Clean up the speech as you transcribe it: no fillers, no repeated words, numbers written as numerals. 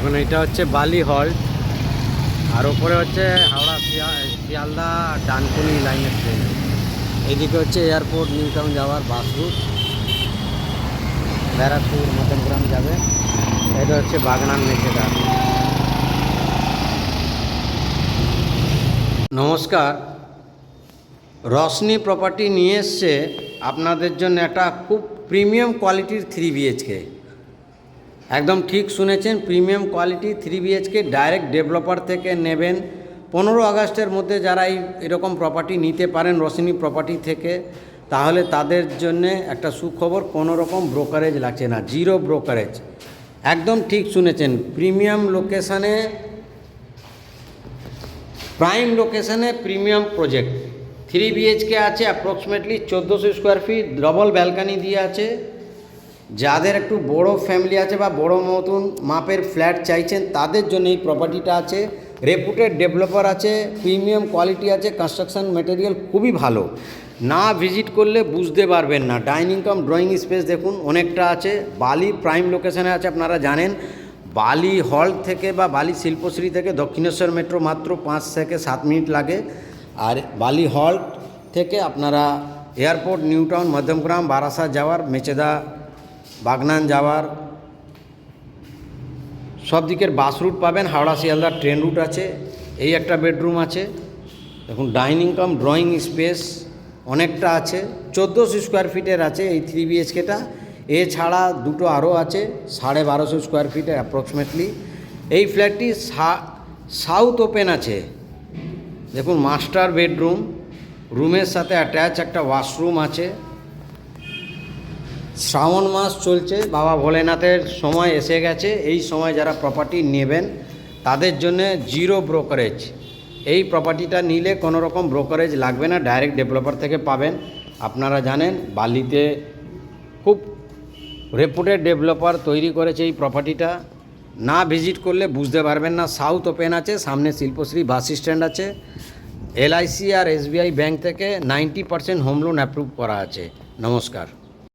এখন এটা হচ্ছে বালি হল্ট, আর ওপরে হচ্ছে হাওড়া শিয়ালদা ডানকুনি লাইনের ট্রেন। এইদিকে হচ্ছে এয়ারপোর্ট নিউ টাউন যাওয়ার বাস রুট, ব্যারাকপুর মদনগ্রাম যাবে। এটা হচ্ছে বাগনান মেচেদা। নমস্কার, রশনি প্রপার্টি নিয়ে এসছে আপনাদের জন্য একটা খুব প্রিমিয়াম কোয়ালিটির 3 BHK। একদম ঠিক শুনেছেন, premium quality 3 BHK direct developer থেকে নেবেন। 15 আগস্টের মধ্যে যারা এরকম প্রপার্টি নিতে পারেন রশনি প্রপার্টি থেকে, তাহলে তাদের জন্য একটা সুখবর, কোনো রকম ব্রোকারেজ লাগছে না, জিরো ব্রোকারেজ। একদম ঠিক শুনেছেন, প্রিমিয়াম লোকেশানে, প্রাইম লোকেশানে প্রিমিয়াম প্রজেক্ট। 3 BHK আছে, approximately 1400 square feet, double balcony দিয়ে আছে। যাদের একটু বড় ফ্যামিলি আছে বা বড় মতন মাপের ফ্ল্যাট চাইছেন তাদের জন্য এই প্রপার্টিটা আছে। রেপুটেড ডেভেলপার আছে, প্রিমিয়াম কোয়ালিটি আছে, কনস্ট্রাকশন ম্যাটেরিয়াল খুবই ভালো। না ভিজিট করলে বুঝতে পারবেন না। ডাইনিং কাম ড্রয়িং স্পেস দেখুন অনেকটা আছে। বালি প্রাইম লোকেশানে আছে, আপনারা জানেন। বালি হল থেকে বা বালি শিল্পশ্রী থেকে দক্ষিণেশ্বর মেট্রো মাত্র 5 থেকে 7 মিনিট লাগে। আর বালি হল থেকে আপনারা airport new town Madhyamgram Barasat যাওয়ার, মেচেদা বাগনান যাওয়ার সব দিকের বাস রুট পাবেন। হাওড়া শিয়ালদা ট্রেন রুট আছে। এই একটা বেডরুম আছে দেখুন, ডাইনিং কাম ড্রয়িং স্পেস অনেকটা আছে। 1400 স্কোয়ার ফিটের আছে এই 3 BHKটা। এছাড়া দুটো আরও আছে 1250 স্কোয়ার ফিটের অ্যাপ্রক্সিমেটলি। এই ফ্ল্যাটটি সাউথ ওপেন আছে দেখুন, মাস্টার বেডরুম, রুমের সাথে অ্যাটাচ একটা ওয়াশরুম আছে। শ্রাবণ মাস চলছে, বাবা ভোলেনাথের সময় এসে গেছে। এই সময় যারা প্রপার্টি নেবেন তাদের জন্য জিরো ব্রোকারেজ। এই প্রপার্টিটা নিলে কোনো রকম ব্রোকারেজ লাগবে না, ডাইরেক্ট ডেভেলপার থেকে পাবেন। আপনারা জানেন বালিতে খুব রেপুটেড ডেভেলপার তৈরি করেছে এই প্রপার্টিটা। না ভিজিট করলে বুঝতে পারবেন না। সাউথ ওপেন আছে, সামনে শিল্পশ্রী বাস স্ট্যান্ড আছে। LIC আর SBI ব্যাংক থেকে 90% হোম লোন অ্যাপ্রুভ করা আছে। নমস্কার।